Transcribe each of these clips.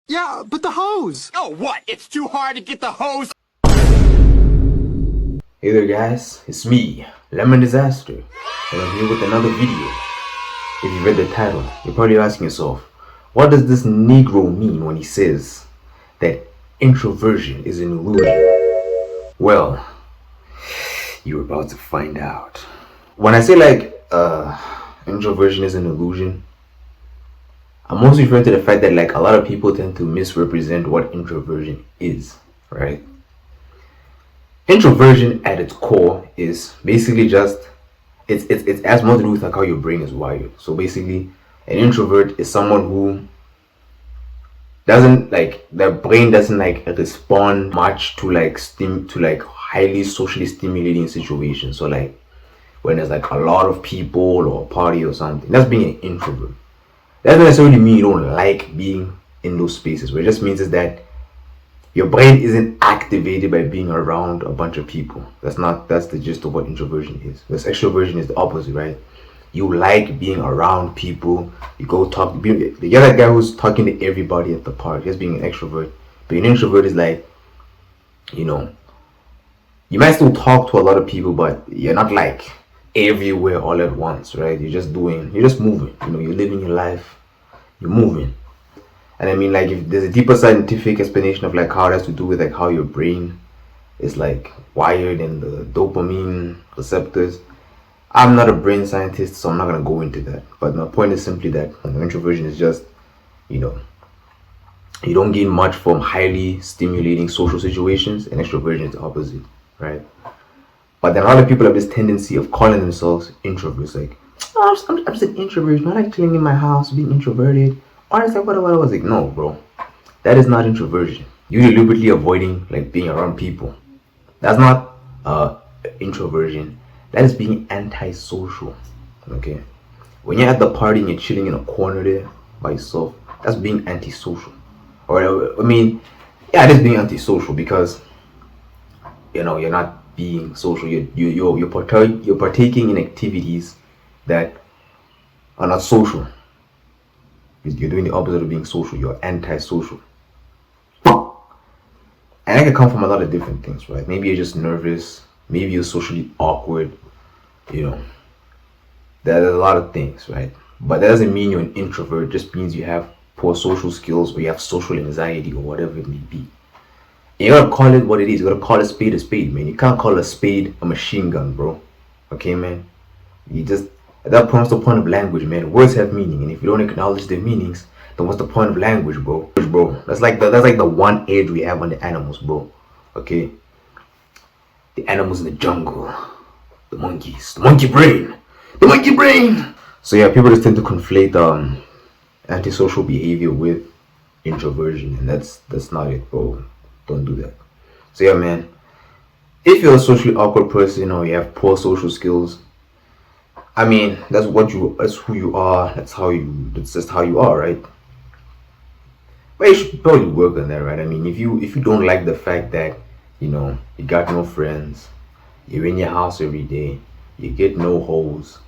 Yeah, but the hose! Oh, what? It's too hard to get the hose? Hey there guys, it's me, Lemon Disaster, and I'm here with another video. If you read the title, you're probably asking yourself, what does this Negro mean when he says that introversion is an illusion? Well, you're about to find out. When I say introversion is an illusion, I'm mostly referring to the fact that a lot of people tend to misrepresent what introversion is, right? Introversion at its core is basically just it's as more to do with how your brain is wired. So basically, an introvert is someone who doesn't their brain doesn't respond much to highly socially stimulating situations. So when there's a lot of people or a party or something, that's being an introvert. That doesn't necessarily mean you don't like being in those spaces. What it just means is that your brain isn't activated by being around a bunch of people. That's the gist of what introversion is. This extroversion is the opposite, right? You like being around people. You go talk. You're that guy who's talking to everybody at the park. Just being an extrovert. Being an introvert is you might still talk to a lot of people, but you're not everywhere all at once, right? You're just moving. You're living your life. You're moving. And I mean, if there's a deeper scientific explanation of how it has to do with how your brain is wired and the dopamine receptors. I'm not a brain scientist, so I'm not gonna go into that. But my point is simply that introversion is just, you don't gain much from highly stimulating social situations, and extroversion is the opposite, right? But then a lot of people have this tendency of calling themselves introverts, oh, I'm just an introvert. I like chilling in my house, being introverted. Or it's what I was no, bro. That is not introversion. You're deliberately avoiding being around people. That's not introversion. That is being antisocial. Okay. When you're at the party and you're chilling in a corner there by yourself, that's being antisocial. Or it is being antisocial because you're not being social. You're partaking in activities that are not social. You're doing the opposite of being social. You're antisocial. And that can come from a lot of different things, right? Maybe you're just nervous. Maybe you're socially awkward. There's a lot of things, right? But that doesn't mean you're an introvert. It just means you have poor social skills or you have social anxiety or whatever it may be. And you gotta call it what it is. You gotta call a spade, man. You can't call a spade a machine gun, bro. Okay, man? That points the point of language, man. Words have meaning, and if you don't acknowledge their meanings, then what's the point of language, bro? That's like the one edge we have on the animals, bro. Okay, the animals in the jungle, the monkeys, the monkey brain. So yeah, people just tend to conflate antisocial behavior with introversion, and that's not it, bro. Don't do that. So yeah, man. If you're a socially awkward person or you have poor social skills, that's who you are. That's just how you are, right? But you should probably work on that, right? If you don't like the fact that you got no friends, you're in your house every day, you get no hoes,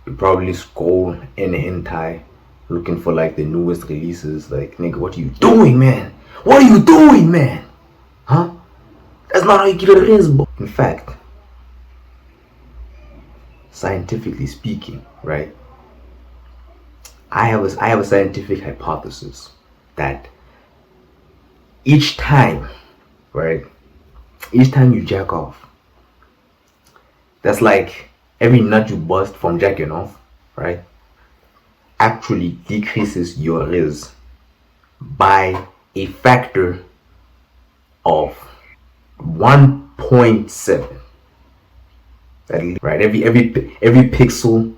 you probably scroll in hentai looking for the newest releases. Nigga, what are you doing, man? What are you doing, man? Huh? That's not how you get a raise, bro. In fact, scientifically speaking, right? I have a scientific hypothesis that each time you jack off, that's every nut you bust from jacking off, right? Actually decreases your risk by a factor of 1.7. Right, every pixel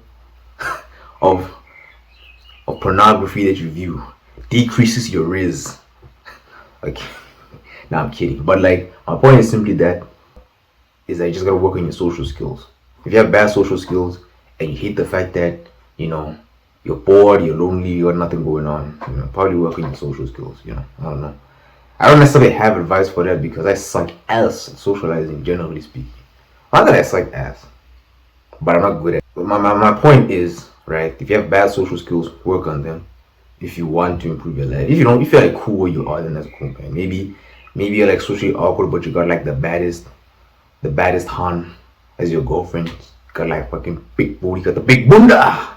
of pornography that you view decreases your risk. Now I'm kidding, but my point is simply that you just gotta work on your social skills. If you have bad social skills and you hate the fact that you're bored, you're lonely, you got nothing going on, probably work on your social skills. I don't know. I don't necessarily have advice for that because I suck ass at socializing, generally speaking. Not that I suck ass, but I'm not good at it. My point is, right, if you have bad social skills, work on them. if you want to improve your life. If you don't, if you're like cool where you are, then that's cool, man. Maybe you're like socially awkward, but you got like the baddest Han as your girlfriend. You got like fucking big booty, got the big bunda.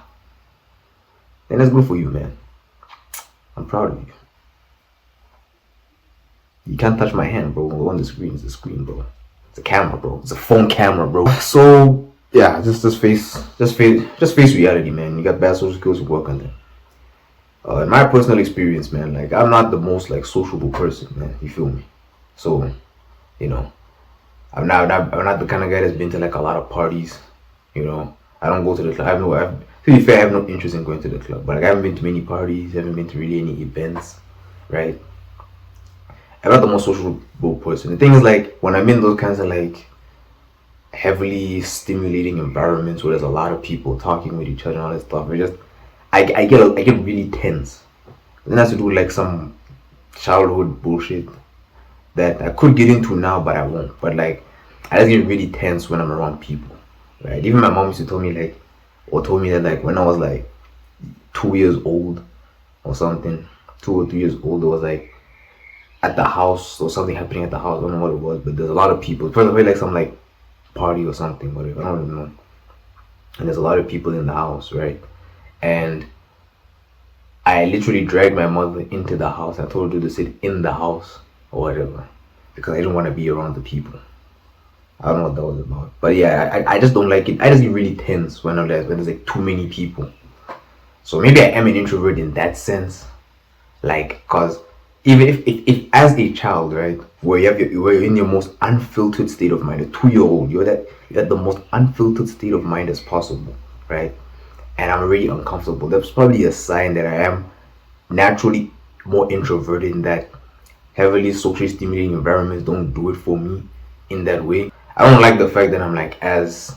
Then that's good for you, man. I'm proud of you. You can't touch my hand, bro. Go on the screen. It's a screen, bro. It's a camera, bro. It's a phone camera, bro. So yeah, just face reality, man. You got bad social skills, work on them. In my personal experience, man, like I'm not the most like sociable person, man. You feel me? So, you know, I'm not the kind of guy that's been to like a lot of parties. You know, I don't go to the club. To be fair, I have no interest in going to the club. But like, I haven't been to many parties. I haven't been to really any events, right? I'm not the most sociable person. The thing is, like, when I'm in those kinds of like heavily stimulating environments where there's a lot of people talking with each other and all that stuff, I get really tense. And it has to do with like some childhood bullshit that I could get into now, but I won't. But like, I just get really tense when I'm around people, right? Even my mom used to tell me that like when I was like 2 years old or something, 2 or 3 years old, it was like at the house or something happening at the house. I don't know what it was, but there's a lot of people. Probably like some like party or something, whatever. I don't even know. And there's a lot of people in the house, right? And I literally dragged my mother into the house. I told her to sit in the house or whatever because I didn't want to be around the people. I don't know what that was about, but yeah, I just don't like it. I just get really tense when there's like too many people. So maybe I am an introvert in that sense, like, cause even if as a child, right, where you're in your most unfiltered state of mind, a 2-year-old, you're at the most unfiltered state of mind as possible, right? And I'm really uncomfortable. That's probably a sign that I am naturally more introverted, in that heavily socially stimulating environments don't do it for me in that way. I don't like the fact that I'm like as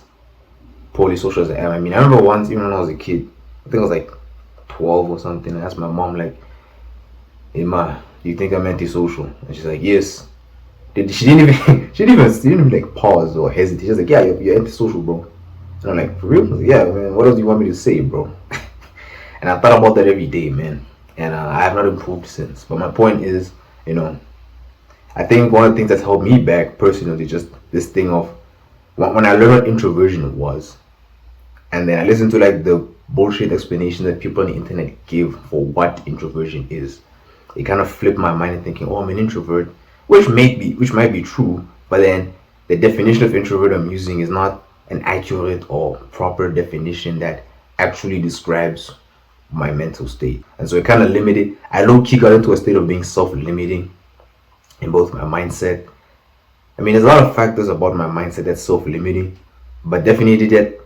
poorly social as I am. I mean, I remember once, even when I was a kid, I think I was like 12 or something, I asked my mom like, "Hey ma, do you think I'm antisocial?" And she's like, "Yes." She didn't even like pause or hesitate. She's like, "Yeah, you're antisocial, bro." And I'm like, "For real?" I was like, "Yeah, man. What else do you want me to say, bro?" And I thought about that every day, man. And I have not improved since. But my point is, you know, I think one of the things that's held me back personally, just this thing of when I learned what introversion was, and then I listened to like the bullshit explanation that people on the internet give for what introversion is. It kind of flipped my mind and thinking, "Oh, I'm an introvert," which might be true, but then the definition of introvert I'm using is not an accurate or proper definition that actually describes my mental state. And so it kind of limited. I low-key got into a state of being self-limiting in both my mindset. I mean, there's a lot of factors about my mindset that's self-limiting, but definitely that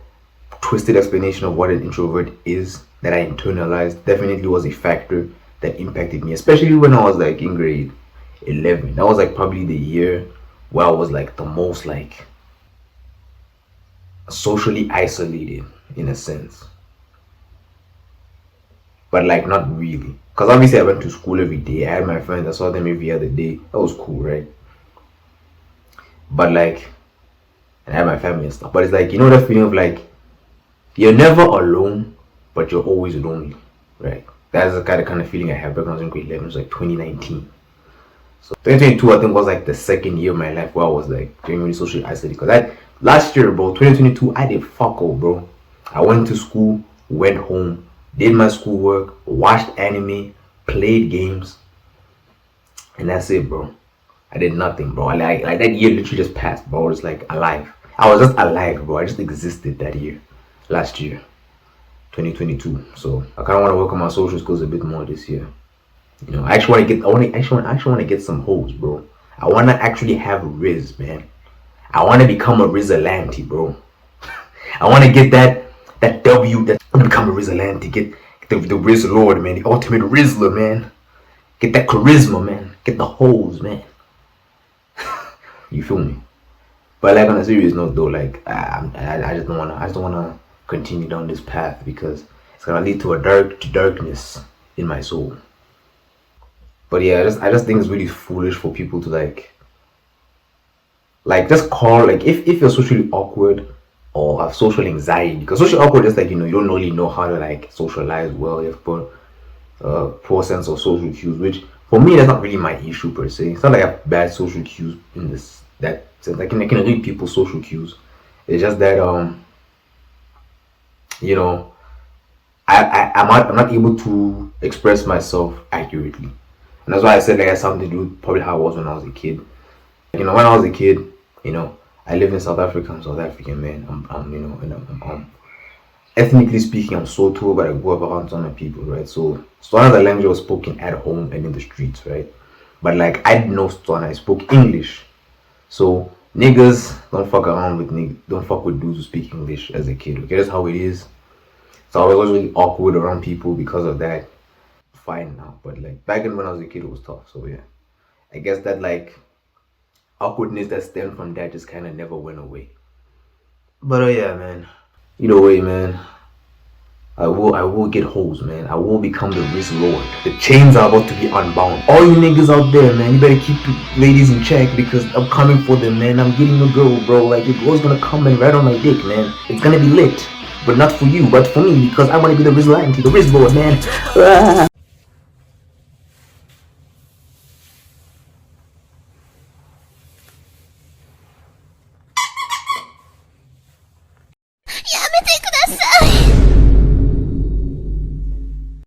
twisted explanation of what an introvert is that I internalized definitely was a factor that impacted me, especially when I was like in grade 11. That was like probably the year where I was like the most like socially isolated in a sense, but like not really, because obviously I went to school every day. I had my friends, I saw them every other day. That was cool, right? But like, and I had my family and stuff, but it's like, you know, that feeling of like you're never alone but you're always lonely, right? That's the kind of feeling I had back when I was in grade 11. It was like 2019. So 2022 I think was like the second year of my life where I was like genuinely socially isolated, because that last year, bro, 2022, I did fuck all, bro. I went to school, went home, did my schoolwork, watched anime, played games, and that's it, bro. I did nothing, bro. Like that year literally just passed, bro. I was like alive. I was just alive, bro. I just existed that year, last year, 2022. So I kind of want to work on my social skills a bit more this year. You know, I actually want to get some hoes, bro. I want to actually have Riz, man. I want to become a Rizalante, bro. I want to get that W. That I want to become a Rizalante. Get the Riz Lord, man. The ultimate Rizzler, man. Get that charisma, man. Get the hoes, man. You feel me? But like on a serious note, though, like I just don't wanna continue down this path because it's gonna lead to darkness in my soul. But yeah, I just think it's really foolish for people to like just call, like if you're socially awkward or have social anxiety, because social awkward is like, you know, you don't really know how to like socialize well. You have to put poor sense of social cues, which for me that's not really my issue per se. It's not like I have bad social cues in this that sense. I can read people's social cues. It's just that you know, I'm not able to express myself accurately. And that's why I said like it has something to do with probably how I was when I was a kid. You know, when I was a kid, you know, I live in South Africa. I'm South African, man. I'm you know, and ethnically speaking, I'm Soto, but I grew up around Tswana people, right? So Tswana is a language was spoken at home and in the streets, right? But like I didn't know Tswana, I spoke English. So niggas don't fuck around with niggas, don't fuck with dudes who speak English as a kid. Okay, that's how it is. So I was really awkward around people because of that. Fine now, but like back then when I was a kid, it was tough. So yeah, I guess that like awkwardness that stemmed from that just kind of never went away. But yeah, man. Either way, man. I will get hoes, man. I will become the wrist lord. The chains are about to be unbound. All you niggas out there, man, you better keep the ladies in check because I'm coming for them, man. I'm getting a girl, bro. Like the girl's gonna come and ride on my dick, man. It's gonna be lit. But not for you, but for me, because I wanna be the wrist lion, the wrist lord, man.